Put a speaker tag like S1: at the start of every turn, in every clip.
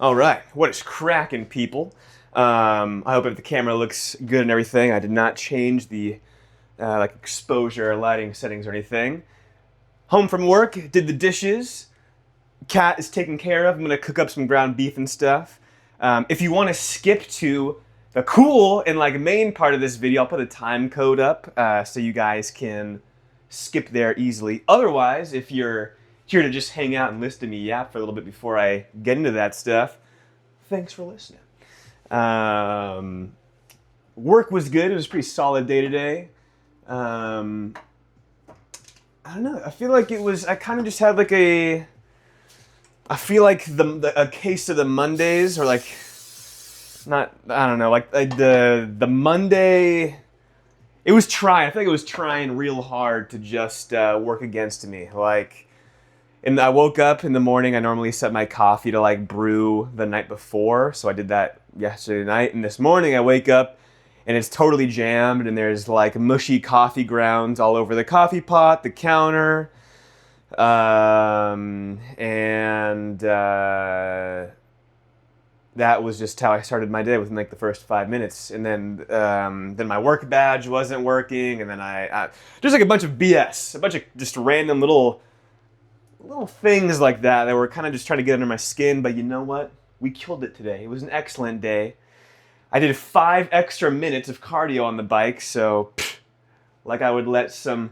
S1: All right, what is cracking, people? I hope if the camera looks good and everything. I did not change the like exposure or lighting settings or anything. Home from work, did the dishes. Cat is taken care of. I'm gonna cook up some ground beef and stuff. If you want to skip to the cool and like main part of this video, I'll put a time code up so you guys can skip there easily. Otherwise, if you're here to just hang out and listen to me yap for a little bit before I get into that stuff, thanks for listening. Work was good. It was a pretty solid day today. I don't know. I feel like it was. I kind of just had like a. I feel like a case of the Mondays, or like, not. I don't know. Like the Monday. It was trying. I feel like it was trying real hard to just work against me. Like, and I woke up in the morning. I normally set my coffee to like brew the night before, so I did that yesterday night. And this morning I wake up and it's totally jammed, and there's like mushy coffee grounds all over the coffee pot, the counter, and that was just how I started my day within like the first 5 minutes. And then my work badge wasn't working, and then I just like a bunch of BS, a bunch of just random little things like that were kind of just trying to get under my skin. But you know what? We killed it today. It was an excellent day. I did 5 extra minutes of cardio on the bike, so like I would let some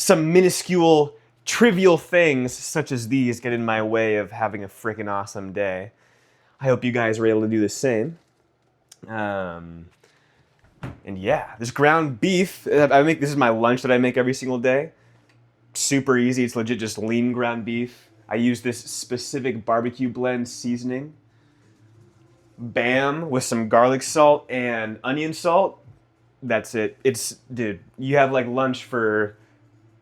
S1: minuscule, trivial things such as these get in my way of having a freaking awesome day. I hope you guys were able to do the same. And yeah, this ground beef, this is my lunch that I make every single day. Super easy. It's legit just lean ground beef. I use this specific barbecue blend seasoning. Bam, with some garlic salt and onion salt. That's it. Dude, you have like lunch for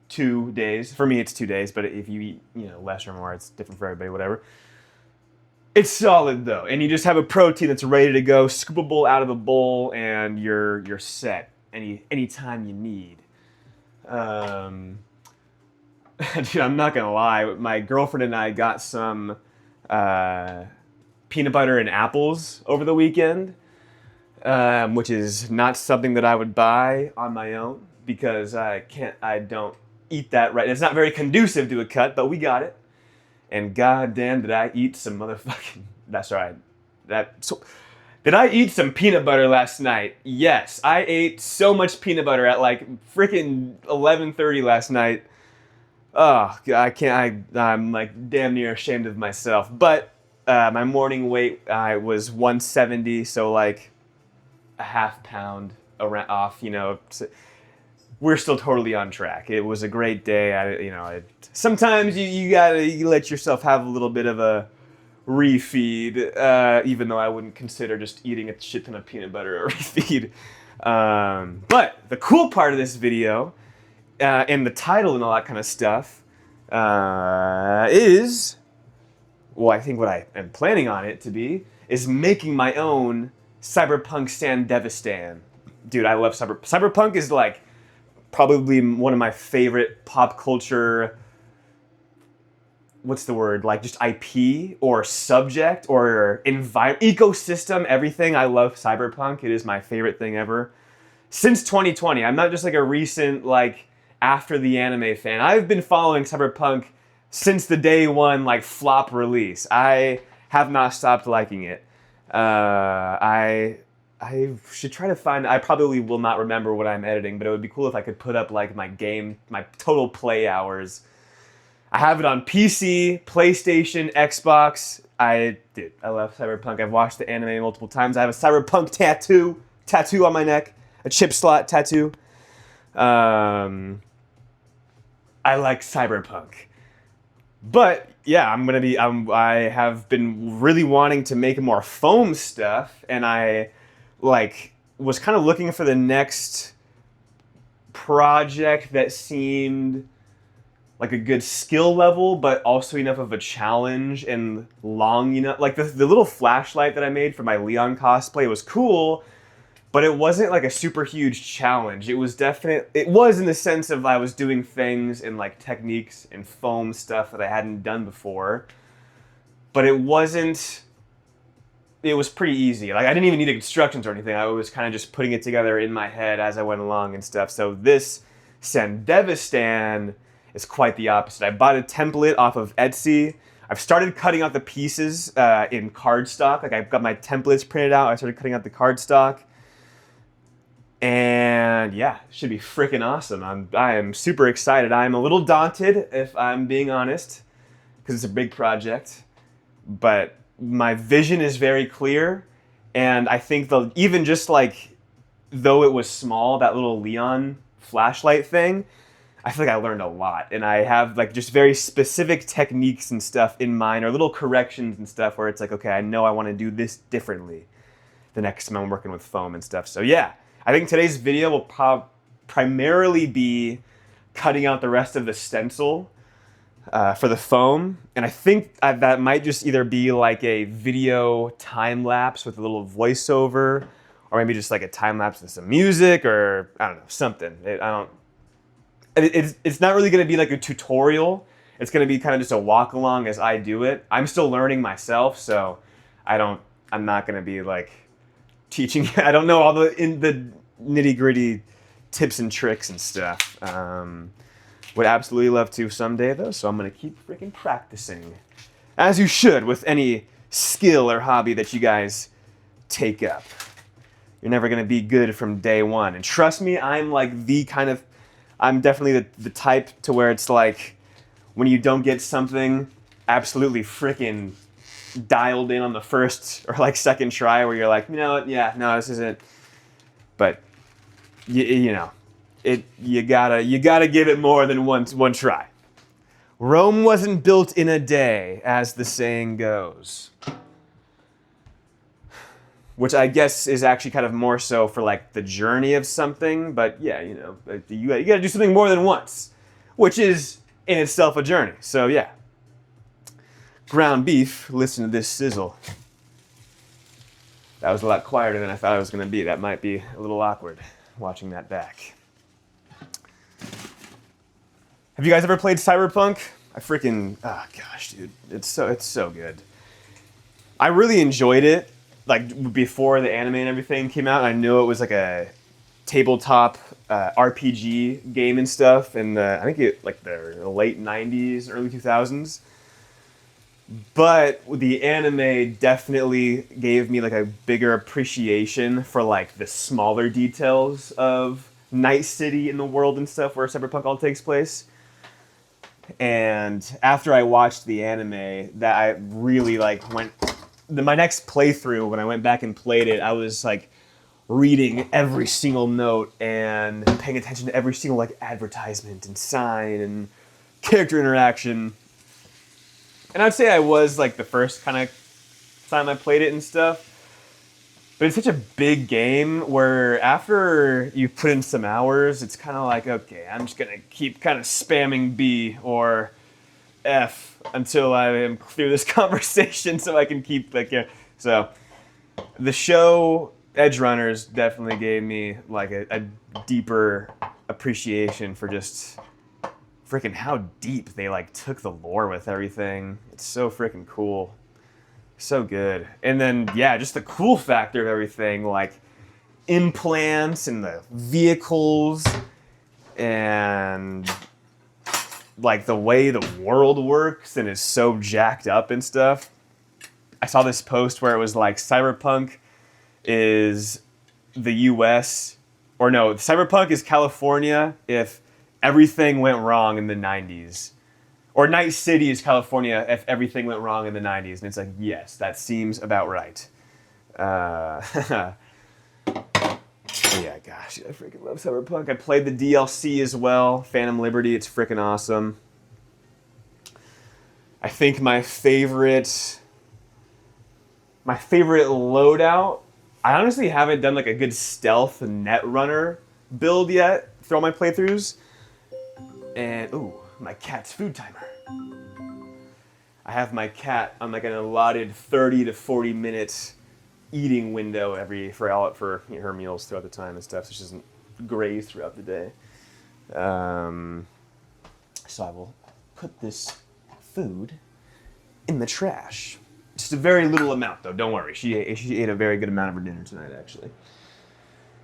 S1: 2 days. For me, it's 2 days, but if you eat, less or more, it's different for everybody, whatever. It's solid though, and you just have a protein that's ready to go, scoopable out of a bowl, and you're set anytime you need. Dude, I'm not gonna lie. My girlfriend and I got some peanut butter and apples over the weekend, which is not something that I would buy on my own because I don't eat that right. It's not very conducive to a cut, but we got it. And goddamn, did I eat some motherfucking. That's right. Did I eat some peanut butter last night? Yes, I ate so much peanut butter at like freaking 11:30 last night. Oh, I can't. I'm like damn near ashamed of myself. But my morning weight was 170, so like a half pound off. We're still totally on track. It was a great day. Sometimes you gotta let yourself have a little bit of a refeed, even though I wouldn't consider just eating a shit ton of peanut butter a refeed. But the cool part of this video, and the title and all that kind of stuff, is, well, I think what I am planning on it to be, is making my own Cyberpunk Sandevistan. Dude, I love Cyberpunk is like probably one of my favorite pop culture, what's the word, like just IP or subject or ecosystem, everything. I love Cyberpunk. It is my favorite thing ever. Since 2020, I'm not just like a recent, like, after the anime fan. I've been following Cyberpunk since the day one, like, flop release. I have not stopped liking it. I should try to find. I probably will not remember what I'm editing, but it would be cool if I could put up like my total play hours. I have it on PC, PlayStation, Xbox. I love Cyberpunk. I've watched the anime multiple times. I have a Cyberpunk tattoo on my neck, a chip slot tattoo. I like Cyberpunk. But yeah, I have been really wanting to make more foam stuff, and I was kind of looking for the next project that seemed like a good skill level, but also enough of a challenge and long enough. Like the little flashlight that I made for my Leon cosplay was cool, but it wasn't like a super huge challenge. It was in the sense of I was doing things and like techniques and foam stuff that I hadn't done before, but it wasn't it was pretty easy. Like I didn't even need instructions or anything. I was kind of just putting it together in my head as I went along and stuff. So this Sandevistan is quite the opposite. I bought a template off of Etsy. I've started cutting out the pieces in cardstock. Like I've got my templates printed out. I started cutting out the cardstock. And yeah, it should be freaking awesome. I am super excited. I'm a little daunted, if I'm being honest, because it's a big project. But my vision is very clear. And I think even just like, though it was small, that little Leon flashlight thing, I feel like I learned a lot. And I have like just very specific techniques and stuff in mind, or little corrections and stuff where it's like, okay, I know I want to do this differently the next time I'm working with foam and stuff. So yeah, I think today's video will primarily be cutting out the rest of the stencil for the foam. And I think that might just either be like a video time lapse with a little voiceover, or maybe just like a time lapse with some music, or I don't know, something. It's not really going to be like a tutorial. It's going to be kind of just a walk along as I do it. I'm still learning myself, so I'm not going to be like teaching. I don't know all the nitty gritty tips and tricks and stuff. Would absolutely love to someday though, so I'm going to keep freaking practicing, as you should with any skill or hobby that you guys take up. You're never going to be good from day one. And trust me, I'm definitely the type to where it's like, when you don't get something absolutely freaking dialed in on the first or like second try, where you're like, you know what, yeah, no, this isn't. But you gotta give it more than one try. Rome wasn't built in a day, as the saying goes. Which I guess is actually kind of more so for like the journey of something, but yeah, you gotta do something more than once, which is in itself a journey. So yeah. Ground beef, listen to this sizzle. That was a lot quieter than I thought it was gonna be. That might be a little awkward, watching that back. Have you guys ever played Cyberpunk? Oh gosh, dude, it's so good. I really enjoyed it. Like before the anime and everything came out, I knew it was like a tabletop RPG game and stuff, and I think the late 90s, early 2000s. But the anime definitely gave me like a bigger appreciation for like the smaller details of Night City in the world and stuff where Cyberpunk all takes place. And after I watched the anime, that I really like went. My next playthrough, when I went back and played it, I was like reading every single note and paying attention to every single like advertisement and sign and character interaction. And I'd say I was like the first kind of time I played it and stuff. But it's such a big game where after you put in some hours, it's kind of like, okay, I'm just going to keep kind of spamming B or F until I am through this conversation so I can keep like, yeah. So the show Edge Runners definitely gave me like a deeper appreciation for just freaking how deep they like took the lore with everything. It's so freaking cool. So good. And then, yeah, just the cool factor of everything, like implants and the vehicles and like the way the world works and is so jacked up and stuff. I saw this post where it was like Cyberpunk is the US, or no, Cyberpunk is California if everything went wrong in the 90s. Or Night City is California if everything went wrong in the 90s. And it's like, yes, that seems about right. Yeah, gosh, I freaking love Cyberpunk. I played the DLC as well, Phantom Liberty. It's freaking awesome. I think my favorite loadout, I honestly haven't done like a good stealth Netrunner build yet through all my playthroughs. And, ooh, my cat's food timer. I have my cat on like an allotted 30 to 40 minutes eating window for her meals throughout the time and stuff, so she doesn't graze throughout the day. So I will put this food in the trash. Just a very little amount, though. Don't worry. She ate a very good amount of her dinner tonight, actually.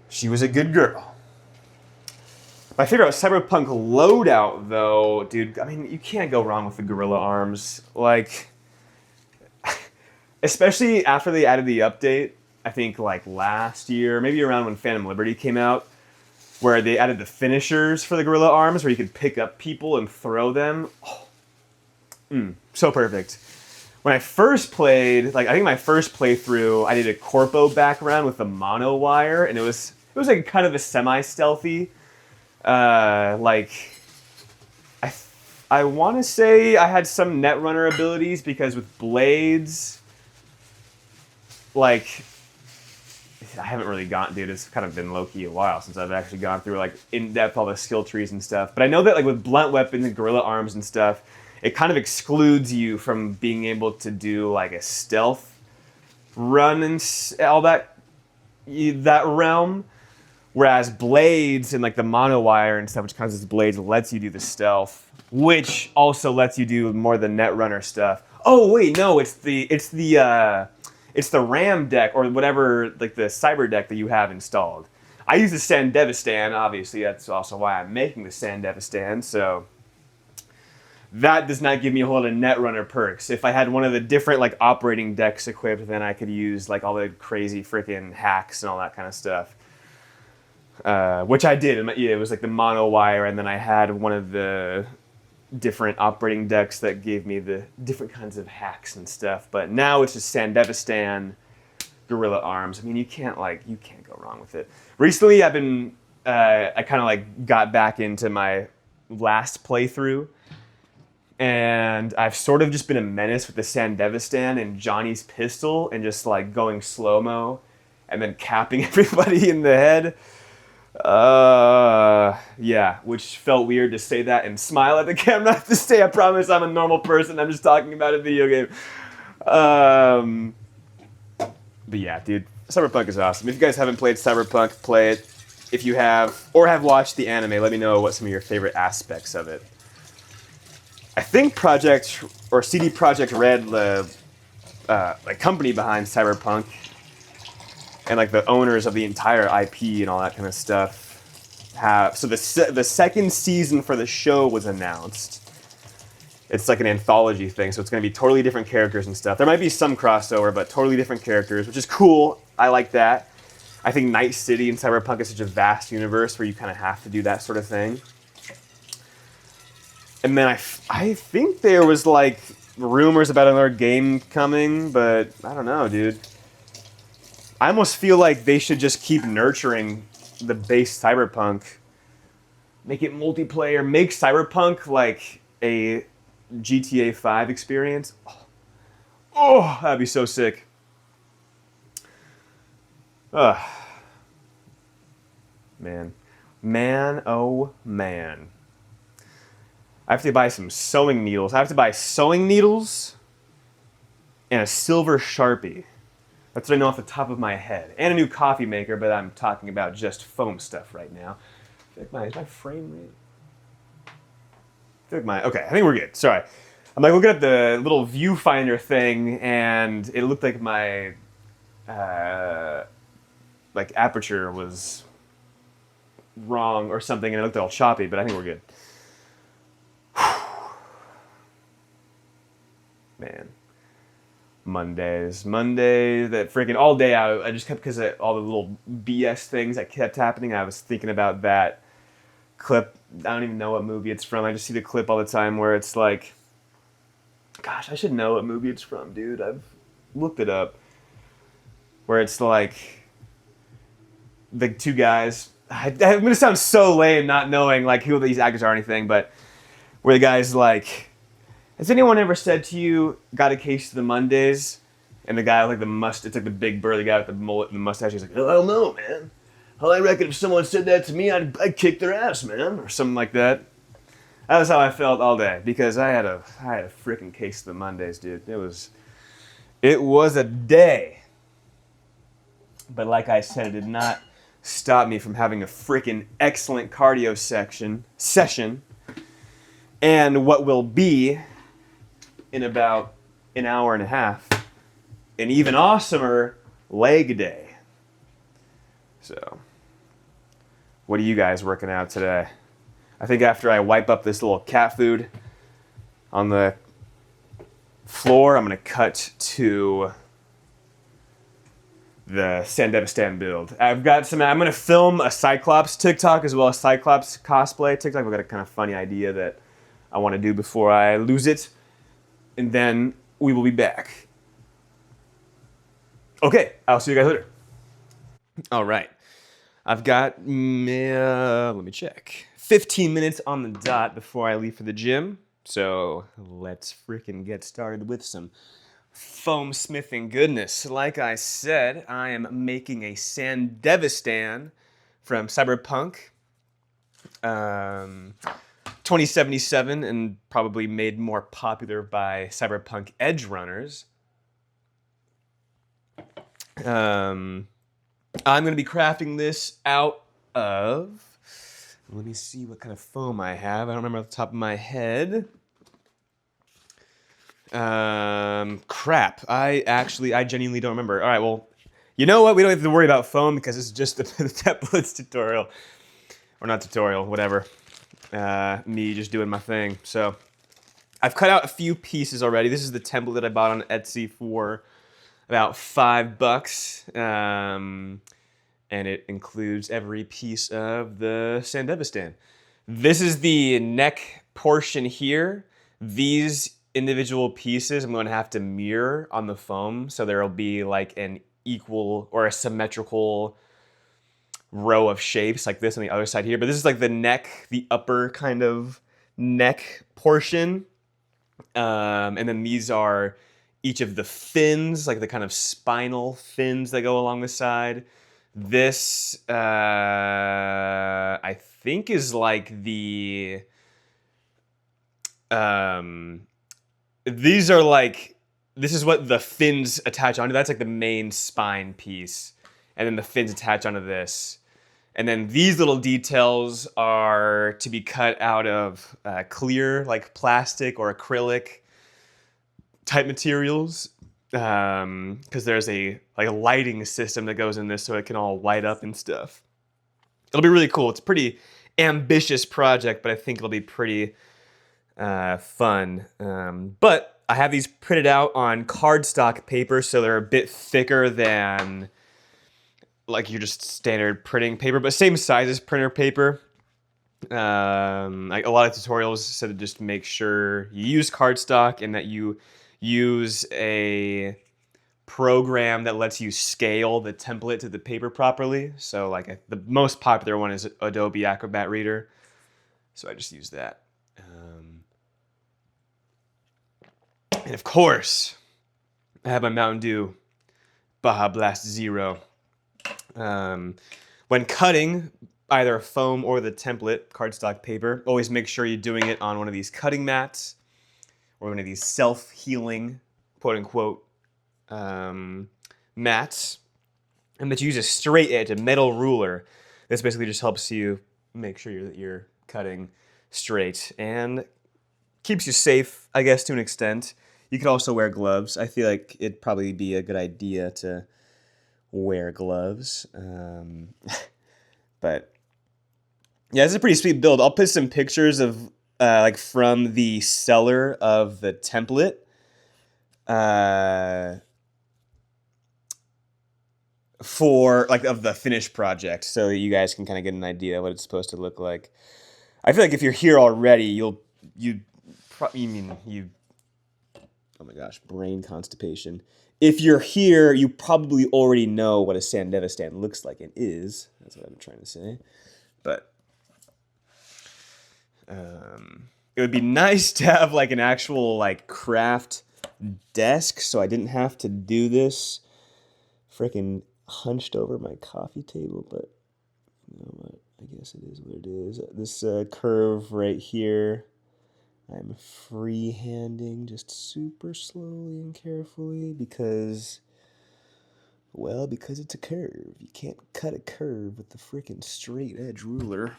S1: She was a good girl. My favorite Cyberpunk loadout, though, dude, I mean, you can't go wrong with the gorilla arms. Like, especially after they added the update, I think, like, last year, maybe around when Phantom Liberty came out, where they added the finishers for the gorilla arms, where you could pick up people and throw them. So perfect. When I first played, like, I think my first playthrough, I did a corpo background with the mono wire, and it was like kind of a semi-stealthy, like, I want to say I had some netrunner abilities, because with blades, like, I haven't really dude, it's kind of been low-key a while since I've actually gone through, like, in-depth all the skill trees and stuff. But I know that, like, with blunt weapons and gorilla arms and stuff, it kind of excludes you from being able to do, like, a stealth run and all that realm. Whereas blades and, like, the mono wire and stuff, which counts as blades, lets you do the stealth, which also lets you do more the netrunner stuff. Oh wait, no, it's the RAM deck, or whatever, like, the cyber deck that you have installed. I use the Sandevistan, obviously. That's also why I'm making the Sandevistan. So that does not give me a whole lot of netrunner perks. If I had one of the different, like, operating decks equipped, then I could use, like, all the crazy freaking hacks and all that kind of stuff. Which I did. It was like the mono wire, and then I had one of the different operating decks that gave me the different kinds of hacks and stuff. But now it's just Sandevistan, gorilla arms. I mean, you can't go wrong with it. Recently, I kind of, like, got back into my last playthrough, and I've sort of just been a menace with the Sandevistan and Johnny's pistol, and just, like, going slow-mo and then capping everybody in the head. Yeah, which felt weird to say that and smile at the camera. I have to say, I promise I'm a normal person. I'm just talking about a video game. But yeah, dude, Cyberpunk is awesome. If you guys haven't played Cyberpunk, play it. If you have, or have watched the anime, let me know what some of your favorite aspects of it. I think CD Projekt Red, the like, company behind Cyberpunk, and, like, the owners of the entire IP and all that kind of stuff so the second season for the show was announced. It's like an anthology thing, so it's going to be totally different characters and stuff. There might be some crossover, but totally different characters, which is cool. I like that. I think Night City and Cyberpunk is such a vast universe where you kind of have to do that sort of thing. And then I think there was, like, rumors about another game coming, but I don't know, dude. I almost feel like they should just keep nurturing the base Cyberpunk. Make it multiplayer. Make Cyberpunk like a GTA 5 experience. Oh, that'd be so sick. Man. Man, oh man. I have to buy some sewing needles. I have to buy sewing needles and a silver Sharpie. That's what I know off the top of my head. And a new coffee maker, but I'm talking about just foam stuff right now. Is my frame rate? Okay, I think we're good. Sorry. I'm, like, looking at the little viewfinder thing, and it looked like my like, aperture was wrong or something, and it looked all choppy, but I think we're good. Man. Mondays, that freaking all day I just kept, because of all the little BS things that kept happening, I was thinking about that clip. I don't even know what movie it's from. I just see the clip all the time where it's like, gosh, I should know what movie it's from, dude. I've looked it up. Where it's like the two guys. I'm gonna sound so lame not knowing, like, who these actors are or anything, but where the guy's like, has anyone ever said to you, got a case of the Mondays? And the guy with, like, it's like the big burly guy with the mullet and the mustache. He's like, I don't know, man. Well, I reckon if someone said that to me, I'd kick their ass, man, or something like that. That was how I felt all day, because I had a freaking case of the Mondays, dude. It was a day. But like I said, it did not stop me from having a freaking excellent cardio session, and what will be, in about an hour and a half, an even awesomer leg day. So, what are you guys working out today? I think after I wipe up this little cat food on the floor, I'm going to cut to the Sandevistan build. I'm going to film a Cyclops TikTok as well as Cyclops cosplay TikTok. I've got a kind of funny idea that I want to do before I lose it. And then we will be back. Okay, I'll see you guys later. All right. I've got, let me check, 15 minutes on the dot before I leave for the gym. So let's freaking get started with some foam smithing goodness. Like I said, I am making a Sandevistan from Cyberpunk 2077 and probably made more popular by Cyberpunk edge runners. I'm going to be crafting this out of, let me see what kind of foam I have. I don't remember off the top of my head. Crap. I genuinely don't remember. All right, well, you know what? We don't have to worry about foam because this is just the templates tutorial. Or not tutorial, whatever. Me just doing my thing. So I've cut out a few pieces already. This is the template that I bought on Etsy for about $5. And it includes every piece of the Sandevistan. This is the neck portion here. These individual pieces I'm going to have to mirror on the foam, so there will be like an equal or a symmetrical row of shapes like this on the other side here. But this is like the neck, the upper kind of neck portion. And then these are each of the fins, like the kind of spinal fins that go along the side. This, I think, is like the, these are like, this is what the fins attach onto. That's like the main spine piece. And then the fins attach onto this. And then these little details are to be cut out of clear, like plastic or acrylic type materials. Because there's a lighting system that goes in this so it can all light up and stuff. It'll be really cool. It's a pretty ambitious project, but I think it'll be pretty fun. But I have these printed out on cardstock paper, so they're a bit thicker than like your just standard printing paper, but same size as printer paper. Like a lot of tutorials said to just make sure you use cardstock and that you use a program that lets you scale the template to the paper properly. So like the most popular one is Adobe Acrobat Reader. So I just use that. And of course, I have my Mountain Dew Baja Blast Zero. When cutting either foam or the template, cardstock paper, always make sure you're doing it on one of these cutting mats or one of these self-healing, quote-unquote, mats, and that you use a straight edge, a metal ruler. This basically just helps you make sure that you're cutting straight and keeps you safe, I guess, to an extent. You could also wear gloves. I feel like it'd probably be a good idea to wear gloves. But yeah, it's a pretty sweet build. I'll put some pictures of like from the seller of the template. For like of the finished project, so that you guys can kind of get an idea of what it's supposed to look like. I feel like if you're here already, oh my gosh, brain constipation. If you're here, you probably already know what a Sandevistan looks like and is. That's what I'm trying to say. But it would be nice to have like an actual like craft desk, so I didn't have to do this freaking hunched over my coffee table. But you know what? I guess it is what it is. This curve right here, I'm freehanding just super slowly and carefully because it's a curve. You can't cut a curve with the freaking straight edge ruler.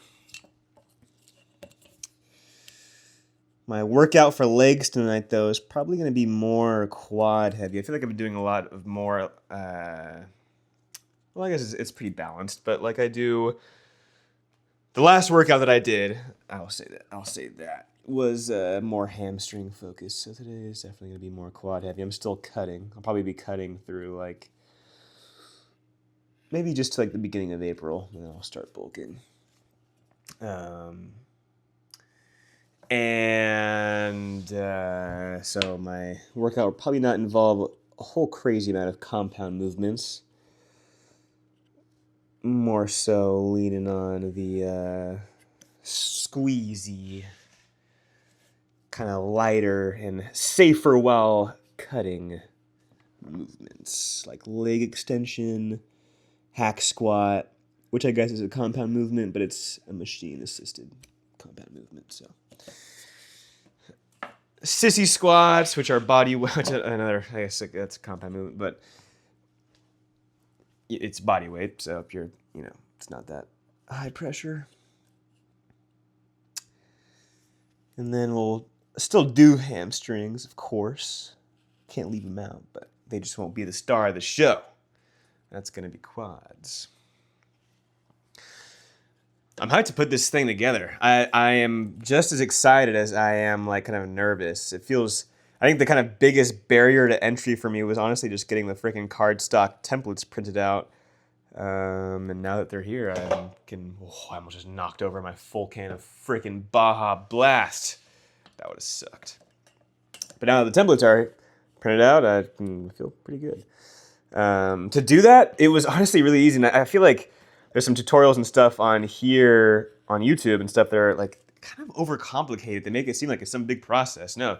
S1: My workout for legs tonight, though, is probably going to be more quad heavy. I feel like I've been doing a lot of more. Well, I guess it's pretty balanced, but like I do. The last workout that I did, I'll say that was more hamstring focused. So today is definitely going to be more quad heavy. I'm still cutting. I'll probably be cutting through like maybe just to like the beginning of April, and then I'll start bulking. So my workout will probably not involve a whole crazy amount of compound movements. More so leaning on the squeezy, kind of lighter and safer while cutting movements, like leg extension, hack squat, which I guess is a compound movement, but it's a machine-assisted compound movement, so. Sissy squats, which are body weight, another, I guess that's a compound movement, but it's body weight, so if you're, it's not that high pressure. And then we'll still do hamstrings, of course. Can't leave them out, but they just won't be the star of the show. That's going to be quads. I'm hyped to put this thing together. I am just as excited as I am like kind of nervous. It feels, I think the kind of biggest barrier to entry for me was honestly just getting the freaking cardstock templates printed out. And now that they're here, I almost just knocked over my full can of freaking Baja Blast. That would have sucked. But now that the templates are printed out, I feel pretty good. To do that, it was honestly really easy. And I feel like there's some tutorials and stuff on here on YouTube and stuff that are like kind of overcomplicated. They make it seem like it's some big process. No,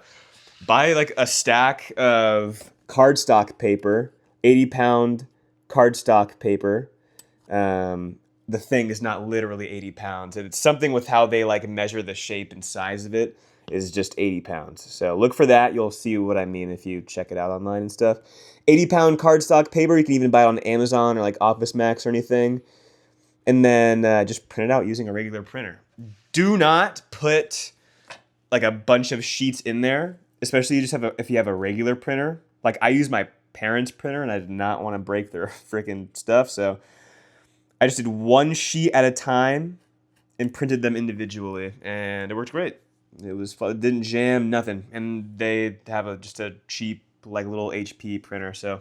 S1: buy like a stack of cardstock paper, 80-pound cardstock paper. The thing is not literally 80 pounds. It's something with how they like measure the shape and size of it is just 80 pounds. So look for that. You'll see what I mean if you check it out online and stuff. 80-pound cardstock paper. You can even buy it on Amazon or like Office Max or anything. And then just print it out using a regular printer. Do not put like a bunch of sheets in there, especially if you have a regular printer. Like I use my parents' printer and I did not want to break their freaking stuff, so I just did one sheet at a time and printed them individually, and it worked great. It was fun. It didn't jam, nothing, and they have just a cheap like little HP printer, so.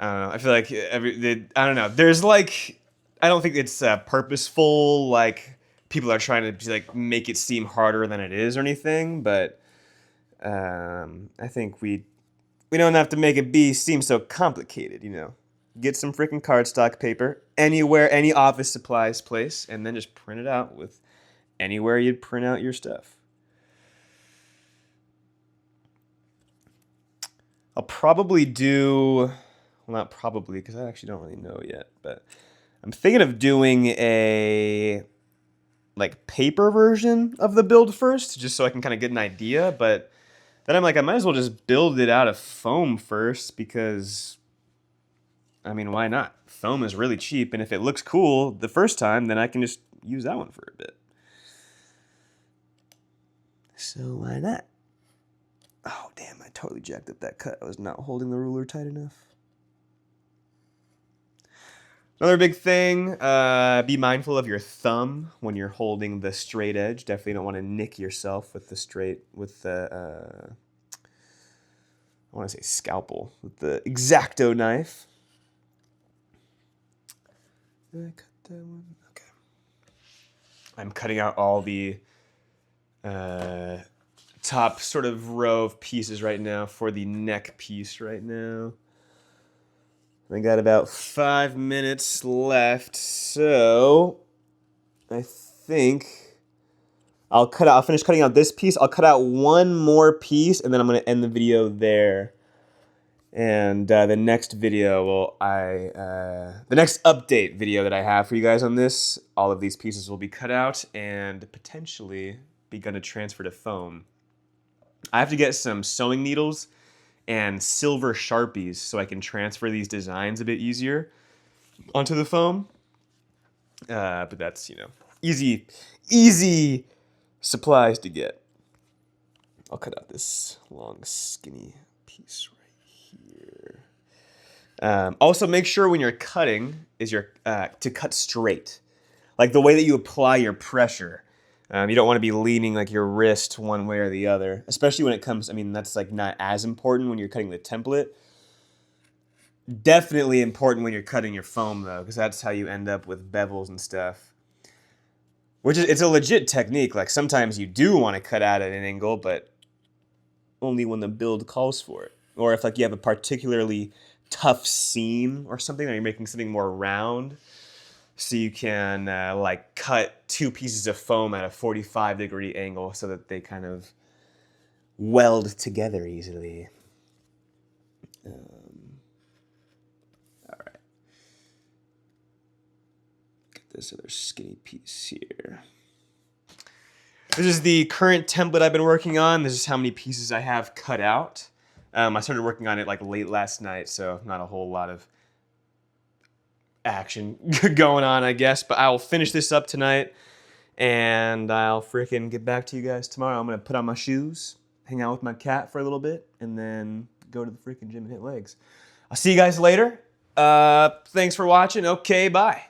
S1: I don't know. I feel like I don't know. There's like, I don't think it's purposeful. Like people are trying to like make it seem harder than it is or anything. But I think we don't have to make it seem so complicated. Get some freaking cardstock paper anywhere, any office supplies place, and then just print it out with anywhere you'd print out your stuff. I'll probably do. Well, not probably, because I actually don't really know yet, but I'm thinking of doing a like paper version of the build first, just so I can kind of get an idea, but then I'm like, I might as well just build it out of foam first, because, I mean, why not? Foam is really cheap, and if it looks cool the first time, then I can just use that one for a bit. So why not? Oh, damn, I totally jacked up that cut. I was not holding the ruler tight enough. Another big thing, be mindful of your thumb when you're holding the straight edge. Definitely don't want to nick yourself with I want to say scalpel, with the X-Acto knife. Did I cut that one? Okay. I'm cutting out all the top sort of row of pieces right now for the neck piece right now. I got about 5 minutes left, so I think I'll finish cutting out this piece. I'll cut out one more piece, and then I'm going to end the video there. And the next video, the next update video that I have for you guys on this, all of these pieces will be cut out and potentially be going to transfer to foam. I have to get some sewing needles and silver Sharpies so I can transfer these designs a bit easier onto the foam. But that's, easy supplies to get. I'll cut out this long, skinny piece right here. Also, make sure when you're cutting to cut straight, like the way that you apply your pressure. You don't want to be leaning like your wrist one way or the other, especially when it comes. I mean, that's like not as important when you're cutting the template. Definitely important when you're cutting your foam though, because that's how you end up with bevels and stuff. It's a legit technique. Like sometimes you do want to cut out at an angle, but only when the build calls for it. Or if like you have a particularly tough seam or something, or you're making something more round, so you can like cut two pieces of foam at a 45-degree angle so that they kind of weld together easily. All right. Get this other skinny piece here. This is the current template I've been working on. This is how many pieces I have cut out. I started working on it like late last night, so not a whole lot of action going on, I guess. But I'll finish this up tonight, and I'll freaking get back to you guys tomorrow. I'm going to put on my shoes, hang out with my cat for a little bit, and then go to the freaking gym and hit legs. I'll see you guys later. Thanks for watching. Okay, bye.